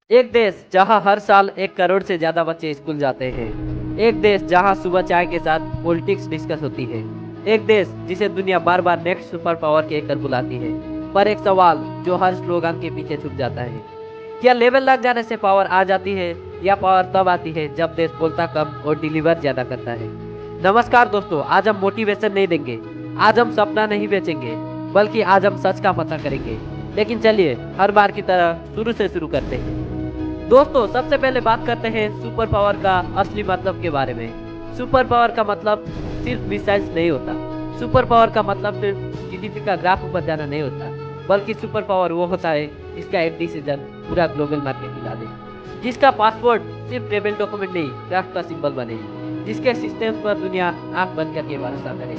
एक देश जहां हर साल 1 करोड़ से ज़्यादा बच्चे स्कूल जाते हैं। एक देश जहां सुबह चाय के साथ पॉलिटिक्स डिस्कस होती है। एक देश जिसे दुनिया बार-बार नेक्स्ट सुपर पावर कहकर बुलाती है। पर एक सवाल जो हर स्लोगन के पीछे छुप जाता है। क्या लेवल लग जाने से पावर आ जाती है या पावर तब आती है जब देश बोलता कम और डिलीवर ज़्यादा करता है? नमस्कार दोस्तों, आज हम मोटिवेशन नहीं देंगे। आज हम सपना नहीं बेचेंगे, बल्कि आज हम सच का पता करेंगे। लेकिन चलिए हर बार की तरह शुरू से शुरू करते हैं। दोस्तों सबसे पहले बात करते हैं सुपर पावर का असली मतलब के बारे में। सुपर पावर का मतलब सिर्फ मिसाइल्स नहीं होता। सुपर पावर का मतलब सिर्फ जीडीपी का ग्राफ ऊपर जाना नहीं होता, बल्कि सुपर पावर वो होता है जिसका एक डिसीजन पूरा ग्लोबल मार्केट हिला दे, जिसका पासपोर्ट सिर्फ ट्रेवल डॉक्यूमेंट नहीं क्राफ्ट का सिंबल बने, जिसके सिस्टम पर दुनिया आंख बंद करके भरोसा करे।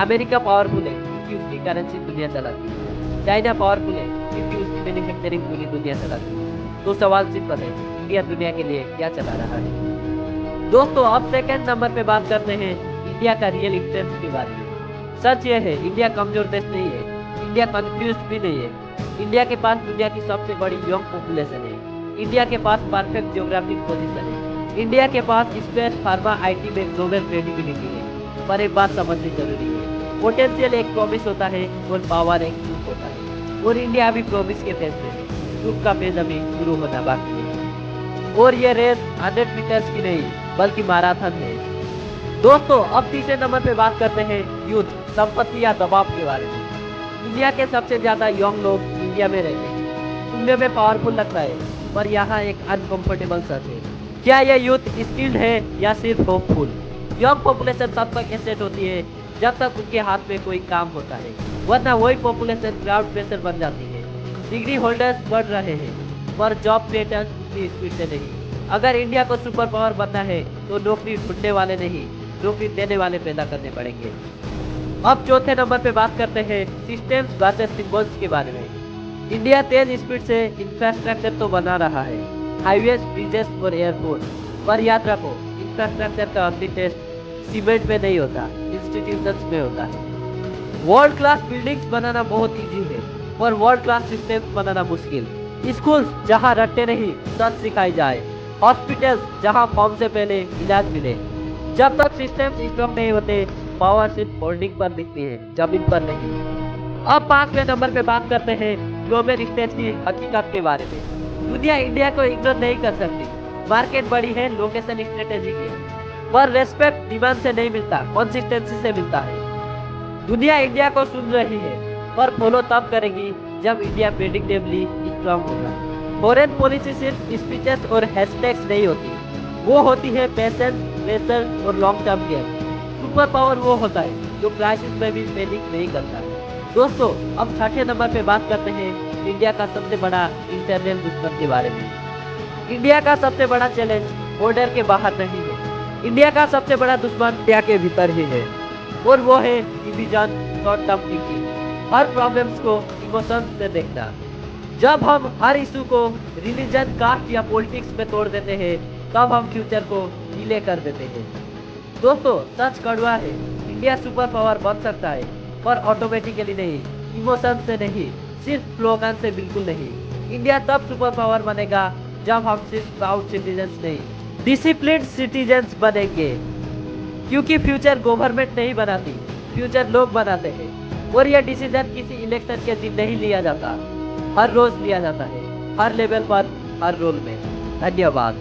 अमेरिका पावरफुल है क्योंकि उसकी करेंसी दुनिया चलाती है। चाइना पावरफुल है क्योंकि उसकी मैन्युफैक्चरिंग पूरी दुनिया चलाती है। तो सवाल सिंपल है, इंडिया दुनिया के लिए क्या चला रहा है? दोस्तों अब सेकंड नंबर पे बात करते हैं इंडिया का रियल स्ट्रेंथ के बारे में। सच ये है, इंडिया कमजोर देश नहीं है, इंडिया कंफ्यूज भी नहीं है। इंडिया के पास दुनिया की सबसे बड़ी यंग पॉपुलेशन है। इंडिया के पास परफेक्ट जियोग्राफिक पोजीशन है। इंडिया के पास स्पेस, फार्मा, आईटी में ग्लोबल क्रेडिबिलिटी है। पर एक बात समझनी जरूरी है, पोटेंशियल एक प्रॉमिस होता है और पावर एक प्रूफ होता है। और इंडिया अभी प्रॉमिस के फेज में है, प्रूफ का फेज अभी शुरू होना बाकी है। और ये रेस 100 मीटर्स की नहीं बल्कि मैराथन है। दोस्तों अब तीसरे नंबर पे बात करते हैं यूथ, संपत्ति या दबाव के बारे में। दुनिया के सबसे ज्यादा यंग लोग इंडिया में रहते हैं। सुनने में पावरफुल लगता है, पर यहाँ एक अनकंफर्टेबल सच है। क्या यह यूथ स्किल्ड है या सिर्फ होपफुल? यंग पॉपुलेशन तब तक एसेट होती है जब तक उनके हाथ में कोई काम होता है, वरना वही पॉपुलेशन क्राउड प्रेशर बन जाती है। डिग्री होल्डर्स बढ़ रहे हैं पर जॉब क्रिएटर्स उतनी स्पीड से नहीं। अगर इंडिया को सुपर पावर बनना है तो नौकरी ढूंढने वाले नहीं, नौकरी देने वाले पैदा करने पड़ेंगे। अब चौथे नंबर पे बात करते हैं सिस्टम्स वर्सेस सिंबल्स के बारे में। इंडिया तेज स्पीड से इंफ्रास्ट्रक्चर तो बना रहा है, हाईवेज, ब्रिजेस और एयरपोर्ट, पर याद रखो इंफ्रास्ट्रक्चर का असली टेस्ट सीमेंट में नहीं होता, इंस्टीट्यूशंस में होता है। वर्ल्ड क्लास बिल्डिंग्स बनाना बहुत इजी है, पर वर्ल्ड क्लास सिस्टम्स बनाना मुश्किल। स्कूल्स जहां रट्टे नहीं सच सिखाई जाए, हॉस्पिटल्स जहां फॉर्म से पहले इलाज मिले। जब तक सिस्टम्स स्ट्रॉन्ग नहीं होते, पावर सिर्फ होल्डिंग पर दिखती है, जमीन पर नहीं। अब पांचवें नंबर पे बात करते हैं ग्लोबल स्टेज की हकीकत के बारे में। दुनिया इंडिया को इग्नोर नहीं कर सकती। मार्केट बड़ी है, लोकेशन स्ट्रेटेजिक है, पर रेस्पेक्ट डिमांड से नहीं मिलता, कंसिस्टेंसी से मिलता है। दुनिया इंडिया को सुन रही है, पर फॉलो तब करेगी जब इंडिया प्रेडिक्टेबली स्ट्रांग होगा। फॉरेन पॉलिसी सिर्फ स्पीचेस और हैशटैग्स नहीं होती, वो होती है पेशेंस, प्रेशर और long term care. Super power वो होता है जो क्राइसिस में भी पैनिक नहीं करता। दोस्तों अब छठे नंबर पे बात करते हैं इंडिया का सबसे बड़ा इंटरनल दुश्मन के बारे में। इंडिया का सबसे बड़ा चैलेंज बॉर्डर के बाहर नहीं है, इंडिया का सबसे बड़ा दुश्मन इंडिया के भीतर ही है, और वो है डिवीजन, शॉर्ट टर्म थिंकिंग, हर प्रॉब्लम्स को इमोशंस से देखना। जब हम हर इशू को रिलीजन, कास्ट या पॉलिटिक्स में तोड़ देते हैं, तब हम फ्यूचर को डिले कर देते हैं। दोस्तों सच कड़वा है, इंडिया सुपर पावर बन सकता है, पर ऑटोमेटिकली नहीं, इमोशन से नहीं, सिर्फ स्लोगन से बिल्कुल नहीं। इंडिया तब सुपर पावर बनेगा जब हम सिर्फ प्राउड सिटीजन्स नहीं, डिसिप्लिन्ड सिटीजन्स बनेंगे। क्योंकि फ्यूचर गवर्नमेंट नहीं बनाती, फ्यूचर लोग बनाते हैं। और यह डिसीजन किसी इलेक्शन के दिन नहीं लिया जाता, हर रोज लिया जाता है, हर लेवल पर, हर रोल में। धन्यवाद।